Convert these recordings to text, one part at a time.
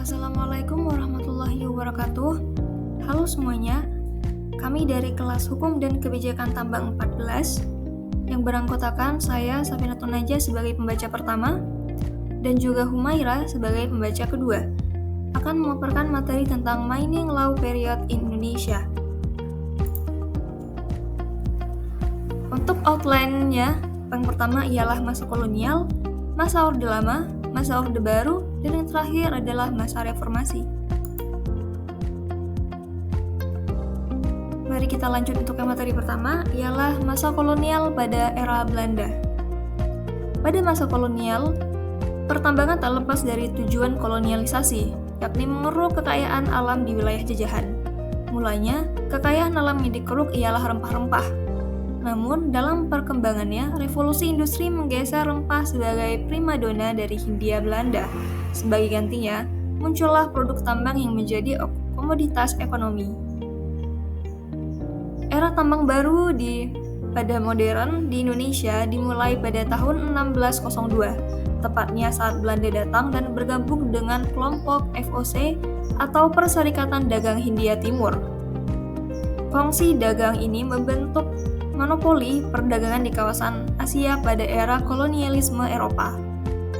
Assalamualaikum warahmatullahi wabarakatuh. Halo semuanya, kami dari kelas Hukum dan Kebijakan Tambang 14 yang beranggotakan saya Safinatun Najah sebagai pembaca pertama dan juga Humaira sebagai pembaca kedua akan memaparkan materi tentang Mining Law Period in Indonesia. Untuk outline-nya, yang pertama ialah masa kolonial, masa Orde Lama, masa Orde Baru, dan yang terakhir adalah masa reformasi. Mari kita lanjut untuk yang materi pertama, ialah masa kolonial pada era Belanda. Pada masa kolonial, pertambangan tak lepas dari tujuan kolonialisasi, yakni mengeruk kekayaan alam di wilayah jajahan. Mulanya, kekayaan alam yang dikeruk ialah rempah-rempah. Namun, dalam perkembangannya, revolusi industri menggeser rempah sebagai primadona dari Hindia Belanda. Sebagai gantinya, muncullah produk tambang yang menjadi komoditas ekonomi. Era tambang baru pada modern di Indonesia dimulai pada tahun 1602, tepatnya saat Belanda datang dan bergabung dengan kelompok VOC atau Perserikatan Dagang Hindia Timur. Kongsi dagang ini membentuk monopoli perdagangan di kawasan Asia pada era kolonialisme Eropa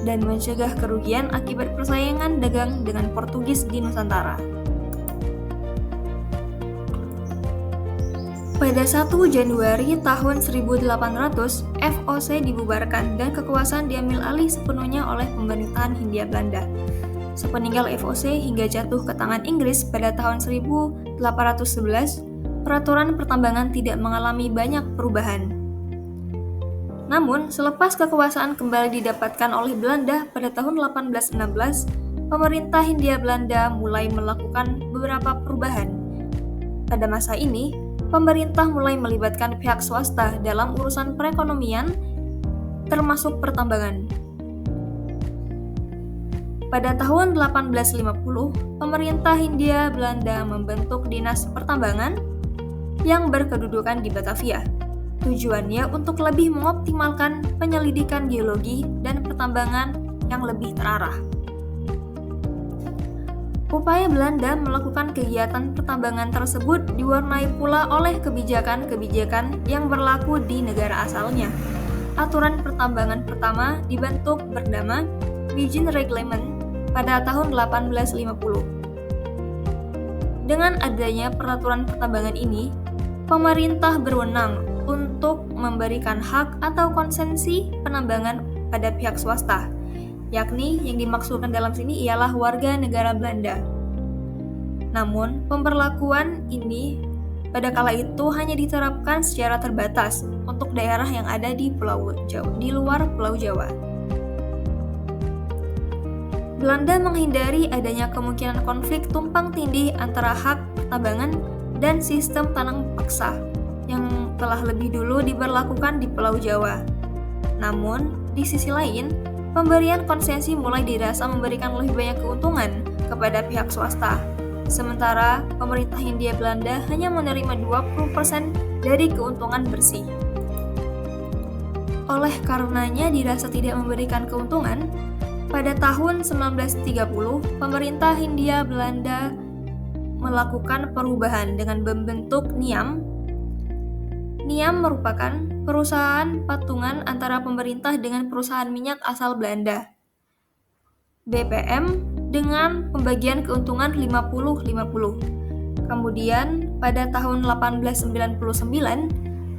dan mencegah kerugian akibat persaingan dagang dengan Portugis di Nusantara. Pada 1 Januari tahun 1800, VOC dibubarkan dan kekuasaan diambil alih sepenuhnya oleh pemerintahan Hindia Belanda. Sepeninggal VOC hingga jatuh ke tangan Inggris pada tahun 1811, peraturan pertambangan tidak mengalami banyak perubahan. Namun, selepas kekuasaan kembali didapatkan oleh Belanda pada tahun 1816, pemerintah Hindia Belanda mulai melakukan beberapa perubahan. Pada masa ini, pemerintah mulai melibatkan pihak swasta dalam urusan perekonomian, termasuk pertambangan. Pada tahun 1850, pemerintah Hindia Belanda membentuk Dinas Pertambangan yang berkedudukan di Batavia. Tujuannya untuk lebih mengoptimalkan penyelidikan geologi dan pertambangan yang lebih terarah. Upaya Belanda melakukan kegiatan pertambangan tersebut diwarnai pula oleh kebijakan-kebijakan yang berlaku di negara asalnya. Aturan pertambangan pertama dibentuk bernama Beijing Reglement pada tahun 1850. Dengan adanya peraturan pertambangan ini, pemerintah berwenang untuk memberikan hak atau konsesi penambangan pada pihak swasta, yakni yang dimaksudkan dalam sini ialah warga negara Belanda. Namun, pemberlakuan ini pada kala itu hanya diterapkan secara terbatas untuk daerah yang ada di luar Pulau Jawa. Belanda menghindari adanya kemungkinan konflik tumpang tindih antara hak pertambangan dan sistem tanam paksa yang telah lebih dulu diberlakukan di Pulau Jawa. Namun, di sisi lain, pemberian konsesi mulai dirasa memberikan lebih banyak keuntungan kepada pihak swasta. Sementara pemerintah Hindia Belanda hanya menerima 20% dari keuntungan bersih. Oleh karenanya dirasa tidak memberikan keuntungan, pada tahun 1930, pemerintah Hindia Belanda melakukan perubahan dengan membentuk NIAM. NIAM merupakan perusahaan patungan antara pemerintah dengan perusahaan minyak asal Belanda. BPM dengan pembagian keuntungan 50-50. Kemudian pada tahun 1899,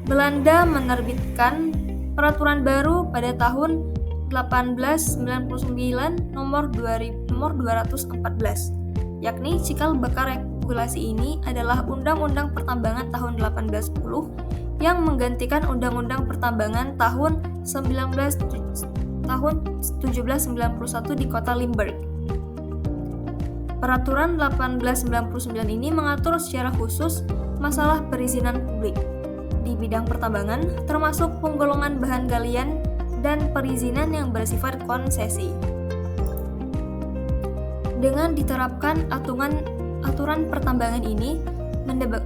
Belanda menerbitkan peraturan baru pada tahun 1899 nomor 214, yakni cikal bakal regulasi ini adalah Undang-Undang Pertambangan tahun 1810 yang menggantikan Undang-Undang Pertambangan tahun 1791 di kota Limburg. Peraturan 1899 ini mengatur secara khusus masalah perizinan publik di bidang pertambangan, termasuk penggolongan bahan galian dan perizinan yang bersifat konsesi. Dengan diterapkan aturan pertambangan ini,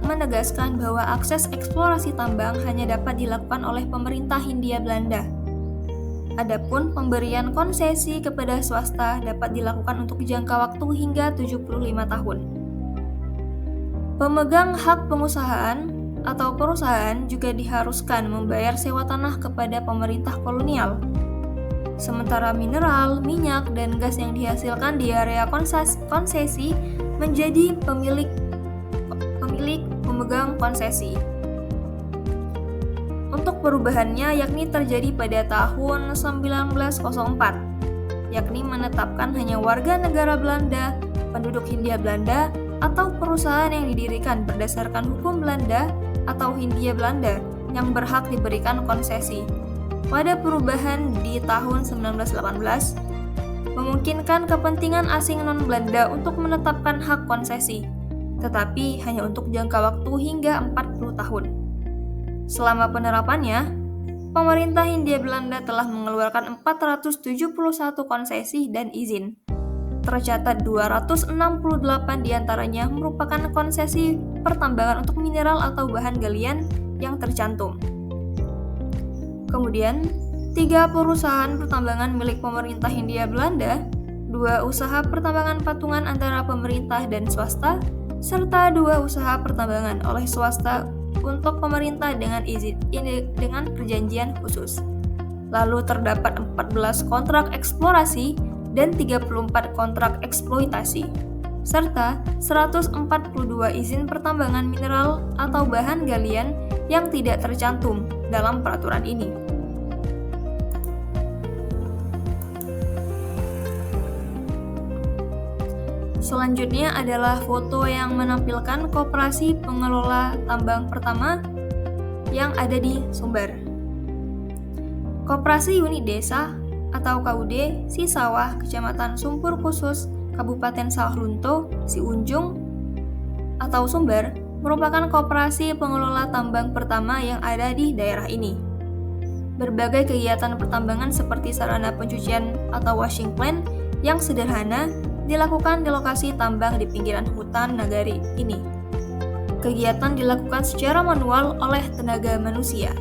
menegaskan bahwa akses eksplorasi tambang hanya dapat dilakukan oleh pemerintah Hindia Belanda. Adapun pemberian konsesi kepada swasta dapat dilakukan untuk jangka waktu hingga 75 tahun. Pemegang hak pengusahaan atau perusahaan juga diharuskan membayar sewa tanah kepada pemerintah kolonial. Sementara mineral, minyak, dan gas yang dihasilkan di area konsesi menjadi pemilik pemegang konsesi. Untuk perubahannya yakni terjadi pada tahun 1904, yakni menetapkan hanya warga negara Belanda, penduduk Hindia Belanda, atau perusahaan yang didirikan berdasarkan hukum Belanda atau Hindia Belanda yang berhak diberikan konsesi. Pada perubahan di tahun 1918, memungkinkan kepentingan asing non-Belanda untuk menetapkan hak konsesi, tetapi hanya untuk jangka waktu hingga 40 tahun. Selama penerapannya, pemerintah Hindia Belanda telah mengeluarkan 471 konsesi dan izin. Tercatat 268 diantaranya merupakan konsesi pertambangan untuk mineral atau bahan galian yang tercantum. Kemudian, 3 perusahaan pertambangan milik pemerintah Hindia Belanda, 2 usaha pertambangan patungan antara pemerintah dan swasta, serta 2 usaha pertambangan oleh swasta untuk pemerintah dengan perjanjian khusus. Lalu terdapat 14 kontrak eksplorasi dan 34 kontrak eksploitasi, serta 142 izin pertambangan mineral atau bahan galian yang tidak tercantum dalam peraturan ini. Selanjutnya adalah foto yang menampilkan koperasi pengelola tambang pertama yang ada di Sumber. Koperasi Unit Desa atau KUD Sisawah, Kecamatan Sumpur Khusus, Kabupaten Sawah-Lunto, Siunjung atau Sumber merupakan koperasi pengelola tambang pertama yang ada di daerah ini. Berbagai kegiatan pertambangan seperti sarana pencucian atau washing plant yang sederhana dilakukan di lokasi tambang di pinggiran hutan nagari ini. Kegiatan dilakukan secara manual oleh tenaga manusia.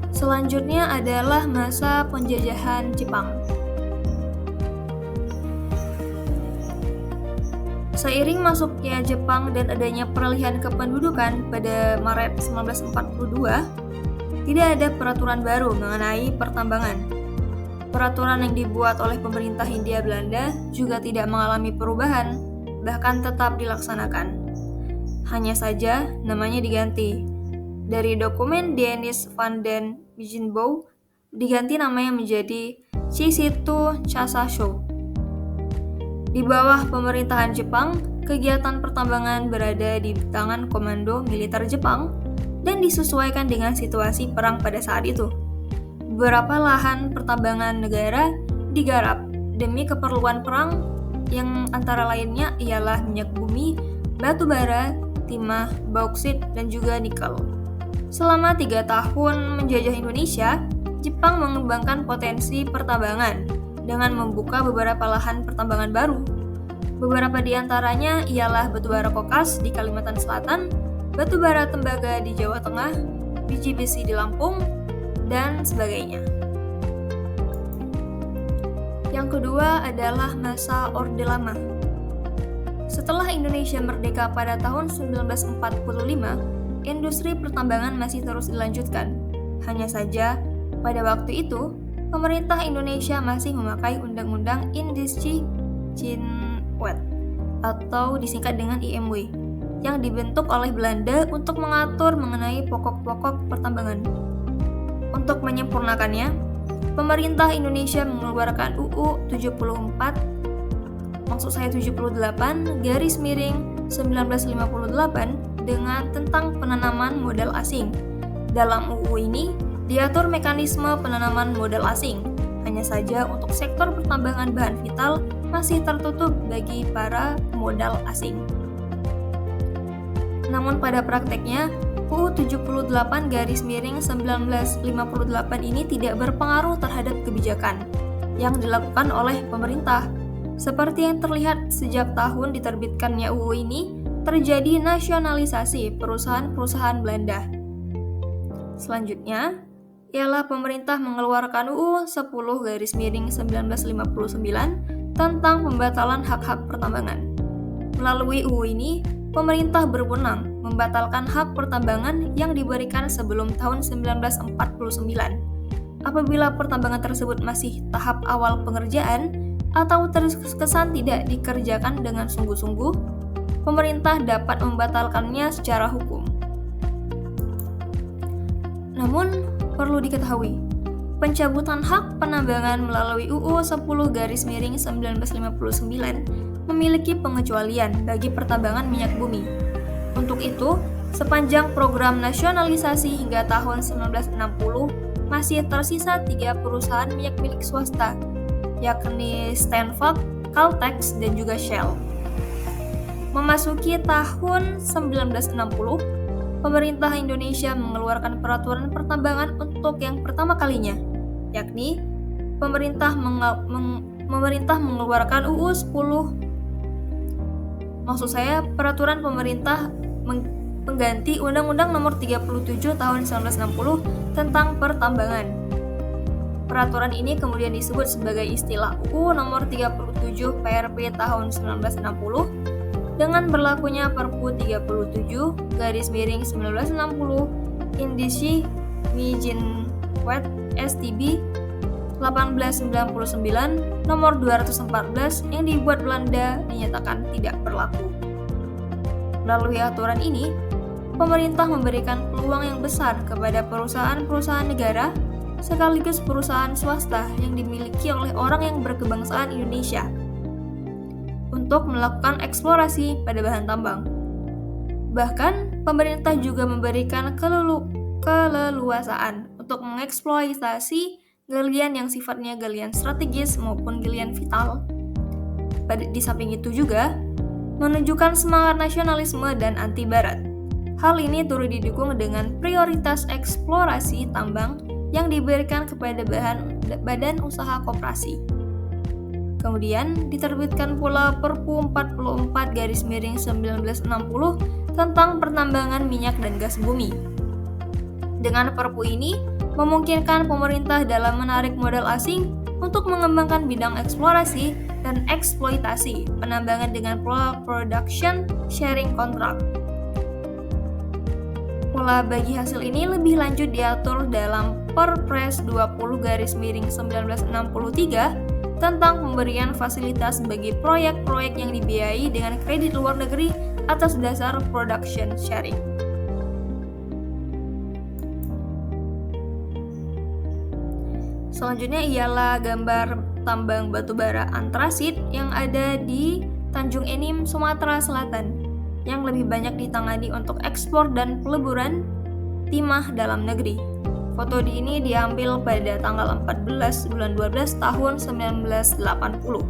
Selanjutnya adalah masa penjajahan Jepang. Seiring masuknya Jepang dan adanya peralihan kependudukan pada Maret 1942, tidak ada peraturan baru mengenai pertambangan. Peraturan yang dibuat oleh pemerintah Hindia Belanda juga tidak mengalami perubahan, bahkan tetap dilaksanakan. Hanya saja namanya diganti. Dari dokumen Denis van den Bijnbouw diganti namanya menjadi Chisitu Chasasho. Di bawah pemerintahan Jepang, kegiatan pertambangan berada di tangan komando militer Jepang dan disesuaikan dengan situasi perang pada saat itu. Beberapa lahan pertambangan negara digarap demi keperluan perang yang antara lainnya ialah minyak bumi, batu bara, timah, bauksit, dan juga nikel. Selama 3 tahun menjajah Indonesia, Jepang mengembangkan potensi pertambangan dengan membuka beberapa lahan pertambangan baru. Beberapa di antaranya ialah batu bara kokas di Kalimantan Selatan, batu bara tembaga di Jawa Tengah, biji besi di Lampung, dan sebagainya. Yang kedua adalah masa Orde Lama. Setelah Indonesia merdeka pada tahun 1945, industri pertambangan masih terus dilanjutkan. Hanya saja, pada waktu itu, pemerintah Indonesia masih memakai Undang-Undang Industri Cinwet atau disingkat dengan IMW, yang dibentuk oleh Belanda untuk mengatur mengenai pokok-pokok pertambangan. Untuk menyempurnakannya, pemerintah Indonesia mengeluarkan UU 78/1958 dengan tentang penanaman modal asing. Dalam UU ini diatur mekanisme penanaman modal asing. Hanya saja untuk sektor pertambangan bahan vital masih tertutup bagi para modal asing. Namun pada prakteknya, UU 78/1958 ini tidak berpengaruh terhadap kebijakan yang dilakukan oleh pemerintah. Seperti yang terlihat sejak tahun diterbitkannya UU ini, terjadi nasionalisasi perusahaan-perusahaan Belanda. Selanjutnya, ialah pemerintah mengeluarkan UU 10/1959 tentang pembatalan hak-hak pertambangan. Melalui UU ini, pemerintah berwenang membatalkan hak pertambangan yang diberikan sebelum tahun 1949. Apabila pertambangan tersebut masih tahap awal pengerjaan atau terkesan tidak dikerjakan dengan sungguh-sungguh, pemerintah dapat membatalkannya secara hukum. Namun, perlu diketahui, pencabutan hak penambangan melalui UU 10/1959 memiliki pengecualian bagi pertambangan minyak bumi. Untuk itu, sepanjang program nasionalisasi hingga tahun 1960, masih tersisa 3 perusahaan minyak milik swasta, yakni Stanford, Caltex, dan juga Shell. Memasuki tahun 1960, pemerintah Indonesia mengeluarkan peraturan pertambangan untuk yang pertama kalinya, yakni pemerintah mengeluarkan UU 10. Peraturan pemerintah pengganti Undang-Undang Nomor 37 Tahun 1960 tentang pertambangan. Peraturan ini kemudian disebut sebagai istilah UU Nomor 37 PRP Tahun 1960 dengan berlakunya Perpu 37/1960 Indische Mijnwet STB 1899 nomor 214 yang dibuat Belanda dinyatakan tidak berlaku. Melalui aturan ini, pemerintah memberikan peluang yang besar kepada perusahaan-perusahaan negara sekaligus perusahaan swasta yang dimiliki oleh orang yang berkebangsaan Indonesia untuk melakukan eksplorasi pada bahan tambang. Bahkan, pemerintah juga memberikan keleluasaan untuk mengeksploitasi galian yang sifatnya galian strategis maupun galian vital. Di samping itu juga, menunjukkan semangat nasionalisme dan anti-barat. Hal ini turut didukung dengan prioritas eksplorasi tambang yang diberikan kepada badan usaha koperasi. Kemudian diterbitkan pula Perpu 44/1960 tentang pertambangan minyak dan gas bumi. Dengan Perpu ini, memungkinkan pemerintah dalam menarik modal asing untuk mengembangkan bidang eksplorasi dan eksploitasi penambangan dengan pola production sharing contract. Pola bagi hasil ini lebih lanjut diatur dalam Perpres 20/1963 tentang pemberian fasilitas bagi proyek-proyek yang dibiayai dengan kredit luar negeri atas dasar production sharing. Selanjutnya ialah gambar tambang batubara antrasit yang ada di Tanjung Enim, Sumatera Selatan, yang lebih banyak ditangani untuk ekspor dan peleburan timah dalam negeri. Foto ini diambil pada tanggal 14 bulan 12 tahun 1980.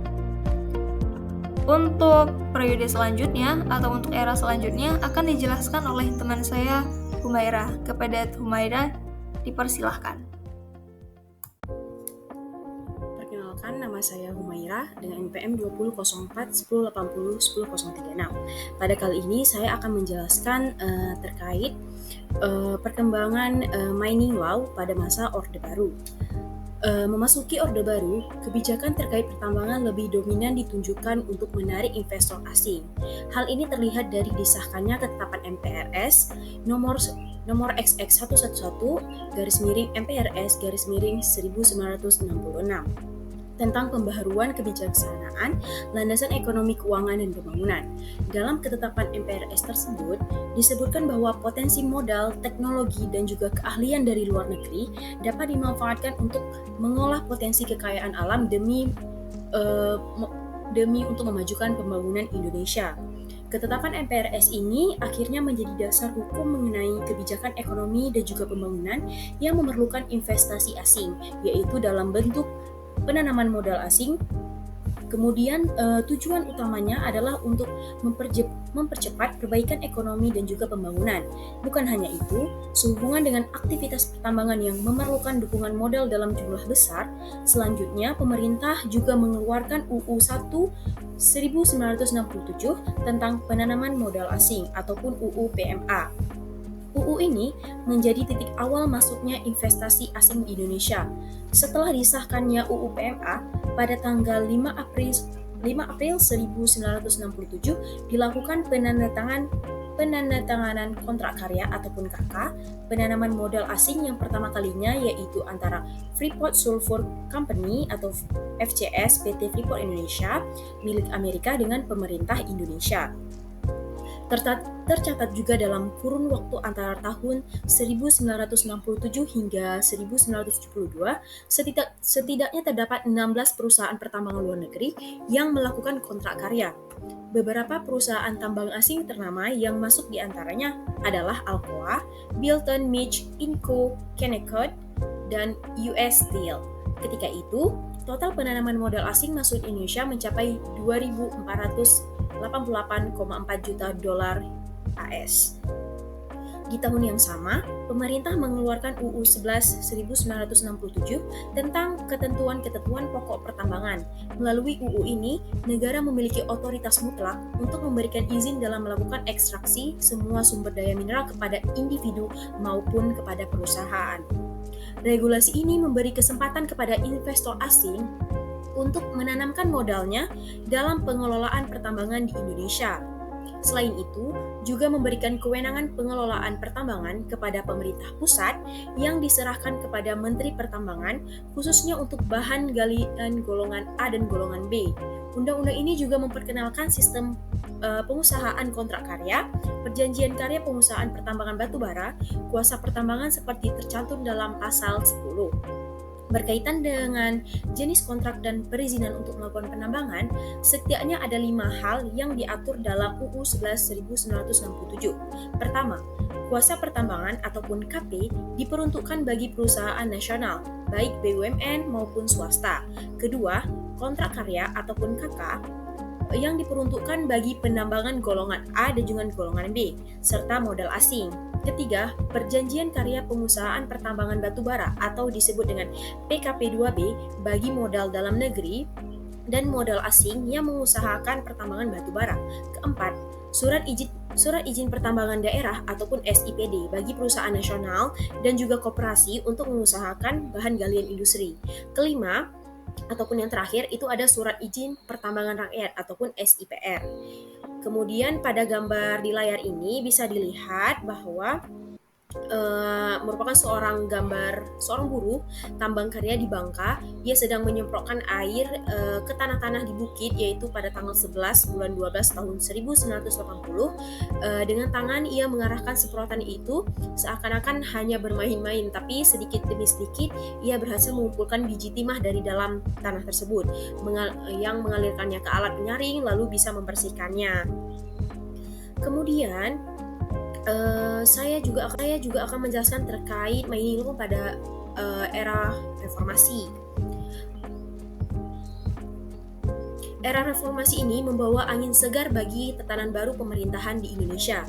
Untuk periode selanjutnya atau untuk era selanjutnya akan dijelaskan oleh teman saya Humaira. Kepada Humaira dipersilahkan. Perkenalkan, nama saya Humaira dengan NPM 2004 1080 10036. Pada kali ini saya akan menjelaskan terkait perkembangan mining law pada masa Orde Baru. Memasuki Orde Baru, kebijakan terkait pertambangan lebih dominan ditunjukkan untuk menarik investor asing. Hal ini terlihat dari disahkannya ketetapan MPRS nomor XX11/MPRS/1966 tentang pembaharuan kebijaksanaan landasan ekonomi keuangan dan pembangunan. Dalam ketetapan MPRS tersebut disebutkan bahwa potensi modal, teknologi, dan juga keahlian dari luar negeri dapat dimanfaatkan untuk mengolah potensi kekayaan alam demi untuk memajukan pembangunan Indonesia. Ketetapan MPRS ini akhirnya menjadi dasar hukum mengenai kebijakan ekonomi dan juga pembangunan yang memerlukan investasi asing, yaitu dalam bentuk penanaman modal asing. Kemudian tujuan utamanya adalah untuk mempercepat perbaikan ekonomi dan juga pembangunan. Bukan hanya itu, sehubungan dengan aktivitas pertambangan yang memerlukan dukungan modal dalam jumlah besar, selanjutnya pemerintah juga mengeluarkan UU 1967 tentang penanaman modal asing ataupun UU PMA. UU ini menjadi titik awal masuknya investasi asing di Indonesia. Setelah disahkannya UU PMA pada tanggal 5 April 1967 dilakukan penandatanganan kontrak karya ataupun KK, penanaman modal asing yang pertama kalinya yaitu antara Freeport Sulphur Company atau FCS PT Freeport Indonesia milik Amerika dengan pemerintah Indonesia. Tercatat juga dalam kurun waktu antara tahun 1967 hingga 1972, setidaknya terdapat 16 perusahaan pertambangan luar negeri yang melakukan kontrak karya. Beberapa perusahaan tambang asing ternama yang masuk di antaranya adalah Alcoa, Bilton Mitch, Inco, Kennecott, dan US Steel. Ketika itu, total penanaman modal asing masuk Indonesia mencapai 2.488,4 juta dolar AS. Di tahun yang sama, pemerintah mengeluarkan UU 11 1967 tentang ketentuan-ketentuan pokok pertambangan. Melalui UU ini, negara memiliki otoritas mutlak untuk memberikan izin dalam melakukan ekstraksi semua sumber daya mineral kepada individu maupun kepada perusahaan. Regulasi ini memberi kesempatan kepada investor asing untuk menanamkan modalnya dalam pengelolaan pertambangan di Indonesia. Selain itu, juga memberikan kewenangan pengelolaan pertambangan kepada pemerintah pusat yang diserahkan kepada Menteri Pertambangan, khususnya untuk bahan galian golongan A dan golongan B. Undang-undang ini juga memperkenalkan sistem pengusahaan kontrak karya, perjanjian karya pengusahaan pertambangan batubara, kuasa pertambangan seperti tercantum dalam pasal 10. Berkaitan dengan jenis kontrak dan perizinan untuk melakukan penambangan, setidaknya ada 5 hal yang diatur dalam UU 11 1967. Pertama, kuasa pertambangan ataupun KP diperuntukkan bagi perusahaan nasional, baik BUMN maupun swasta. Kedua, kontrak karya ataupun KK yang diperuntukkan bagi penambangan golongan A dan juga golongan B, serta modal asing. Ketiga, perjanjian karya pengusahaan pertambangan batubara atau disebut dengan PKP2B bagi modal dalam negeri dan modal asing yang mengusahakan pertambangan batubara. Keempat, surat izin pertambangan daerah ataupun SIPD bagi perusahaan nasional dan juga koperasi untuk mengusahakan bahan galian industri. Kelima, ataupun yang terakhir itu ada surat izin pertambangan rakyat ataupun SIPR. Kemudian pada gambar di layar ini bisa dilihat bahwa merupakan seorang buruh tambang karya di Bangka. Dia sedang menyemprotkan air ke tanah-tanah di bukit, yaitu pada tanggal 11 bulan 12 tahun 1980. Dengan tangan ia mengarahkan semprotan itu seakan-akan hanya bermain-main, tapi sedikit demi sedikit ia berhasil mengumpulkan biji timah dari dalam tanah tersebut, yang mengalirkannya ke alat penyaring lalu bisa membersihkannya. Kemudian saya juga akan menjelaskan terkait Maini Luhung pada era reformasi. Era reformasi ini membawa angin segar bagi tatanan baru pemerintahan di Indonesia.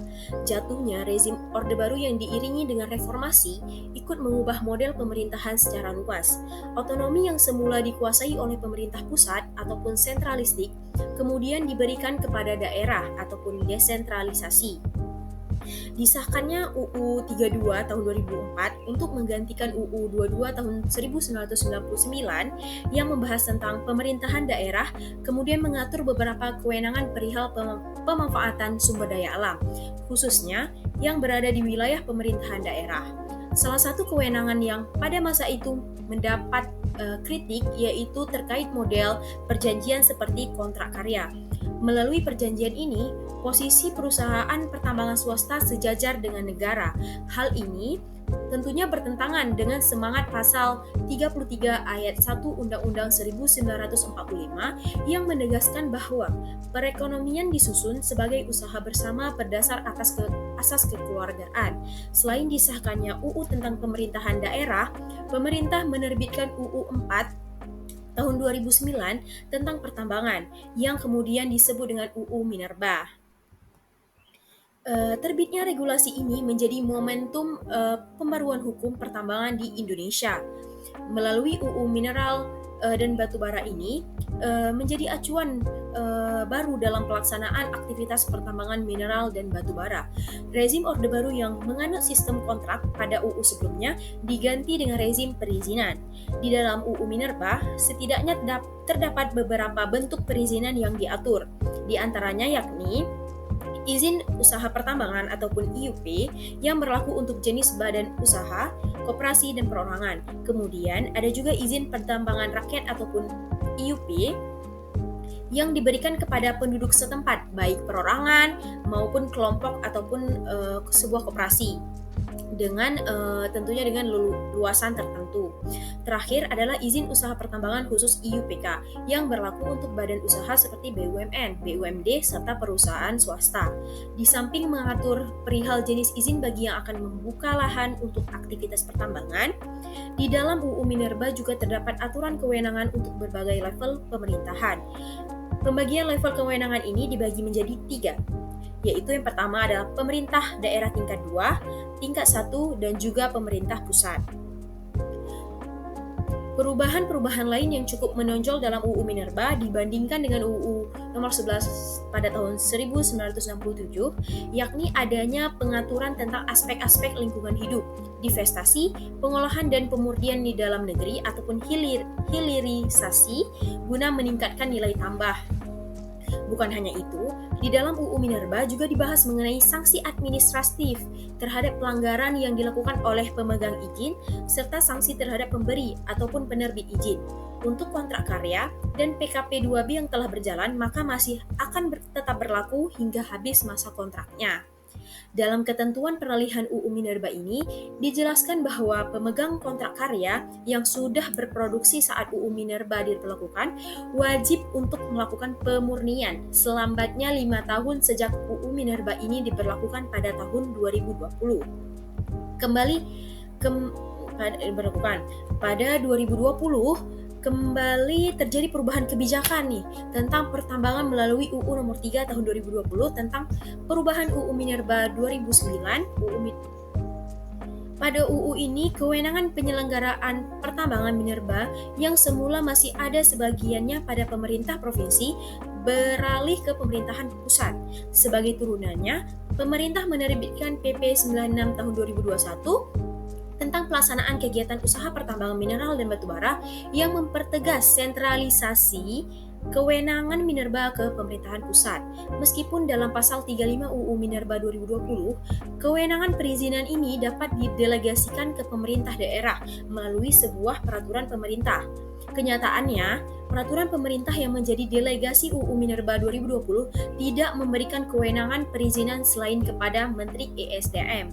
Jatuhnya rezim Orde Baru yang diiringi dengan reformasi ikut mengubah model pemerintahan secara luas. Otonomi yang semula dikuasai oleh pemerintah pusat ataupun sentralistik kemudian diberikan kepada daerah ataupun desentralisasi. Disahkannya UU 32 tahun 2004 untuk menggantikan UU 22 tahun 1999 yang membahas tentang pemerintahan daerah, kemudian mengatur beberapa kewenangan perihal pemanfaatan sumber daya alam, khususnya yang berada di wilayah pemerintahan daerah. Salah satu kewenangan yang pada masa itu mendapat kritik yaitu terkait model perjanjian seperti kontrak karya. Melalui perjanjian ini, posisi perusahaan pertambangan swasta sejajar dengan negara. Hal ini tentunya bertentangan dengan semangat pasal 33 ayat 1 Undang-Undang 1945 yang menegaskan bahwa perekonomian disusun sebagai usaha bersama berdasar asas kekeluargaan. Selain disahkannya UU tentang pemerintahan daerah, pemerintah menerbitkan UU 4 tahun 2009 tentang pertambangan yang kemudian disebut dengan UU Minerba. Terbitnya regulasi ini menjadi momentum pembaruan hukum pertambangan di Indonesia. Melalui UU Mineral dan batubara ini menjadi acuan baru dalam pelaksanaan aktivitas pertambangan mineral dan batubara. Rezim Orde Baru yang menganut sistem kontrak pada UU sebelumnya diganti dengan rezim perizinan. Di dalam UU Minerba, setidaknya terdapat beberapa bentuk perizinan yang diatur. Di antaranya yakni izin usaha pertambangan ataupun IUP yang berlaku untuk jenis badan usaha, koperasi, dan perorangan. Kemudian ada juga izin pertambangan rakyat ataupun IUP yang diberikan kepada penduduk setempat, baik perorangan maupun kelompok ataupun sebuah koperasi dengan tentunya dengan luasan tertentu. Terakhir adalah izin usaha pertambangan khusus IUPK yang berlaku untuk badan usaha seperti BUMN, BUMD, serta perusahaan swasta. Di samping mengatur perihal jenis izin bagi yang akan membuka lahan untuk aktivitas pertambangan, di dalam UU Minerba juga terdapat aturan kewenangan untuk berbagai level pemerintahan. Pembagian level kewenangan ini dibagi menjadi 3, yaitu yang pertama adalah pemerintah daerah tingkat 2, tingkat 1, dan juga pemerintah pusat. Perubahan-perubahan lain yang cukup menonjol dalam UU Minerba dibandingkan dengan UU nomor 11 pada tahun 1967, yakni adanya pengaturan tentang aspek-aspek lingkungan hidup, divestasi, pengolahan dan pemurnian di dalam negeri ataupun hilirisasi guna meningkatkan nilai tambah. Bukan hanya itu, di dalam UU Minerba juga dibahas mengenai sanksi administratif terhadap pelanggaran yang dilakukan oleh pemegang izin serta sanksi terhadap pemberi ataupun penerbit izin. Untuk kontrak karya dan PKP 2B yang telah berjalan maka masih akan tetap berlaku hingga habis masa kontraknya. Dalam ketentuan peralihan UU Minerba ini, dijelaskan bahwa pemegang kontrak karya yang sudah berproduksi saat UU Minerba diberlakukan wajib untuk melakukan pemurnian selambatnya 5 tahun sejak UU Minerba ini diberlakukan pada tahun 2020. Pada 2020, kembali terjadi perubahan kebijakan nih tentang pertambangan melalui UU nomor 3 tahun 2020 tentang perubahan UU Minerba 2009. Pada UU ini, kewenangan penyelenggaraan pertambangan minerba yang semula masih ada sebagiannya pada pemerintah provinsi beralih ke pemerintahan pusat. Sebagai turunannya, pemerintah menerbitkan PP 96 tahun 2021 tentang pelaksanaan kegiatan usaha pertambangan mineral dan batubara yang mempertegas sentralisasi kewenangan minerba ke pemerintahan pusat. Meskipun dalam pasal 35 UU Minerba 2020, kewenangan perizinan ini dapat didelegasikan ke pemerintah daerah melalui sebuah peraturan pemerintah. Kenyataannya, peraturan pemerintah yang menjadi delegasi UU Minerba 2020 tidak memberikan kewenangan perizinan selain kepada Menteri ESDM.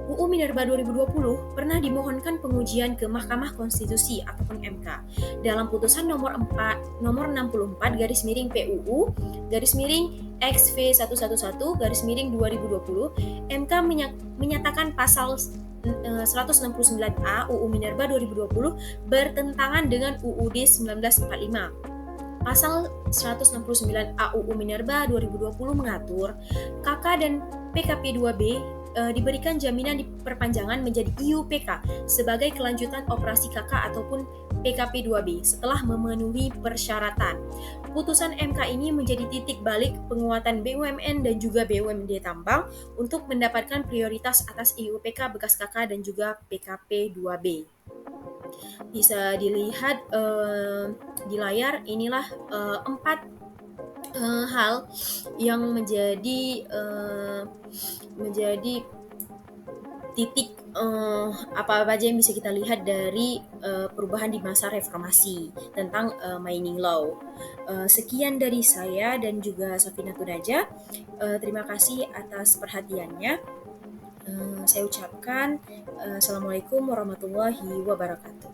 UU Minerba 2020 pernah dimohonkan pengujian ke Mahkamah Konstitusi ataupun MK. Dalam putusan nomor 64 garis miring PUU garis miring XV111 2020, MK menyatakan pasal 169A UU Minerba 2020 bertentangan dengan UUD 1945. Pasal 169A UU Minerba 2020 mengatur KK dan PKP 2B diberikan jaminan diperpanjangan menjadi IUPK sebagai kelanjutan operasi KK ataupun PKP 2B setelah memenuhi persyaratan. Putusan MK ini menjadi titik balik penguatan BUMN dan juga BUMD tambang untuk mendapatkan prioritas atas IUPK bekas KK dan juga PKP 2B. Bisa dilihat di layar, inilah 4 hal yang menjadi titik apa aja yang bisa kita lihat dari perubahan di masa reformasi tentang mining law. Sekian dari saya dan juga Safina Tunaja. Terima kasih atas perhatiannya. Saya ucapkan Assalamualaikum warahmatullahi wabarakatuh.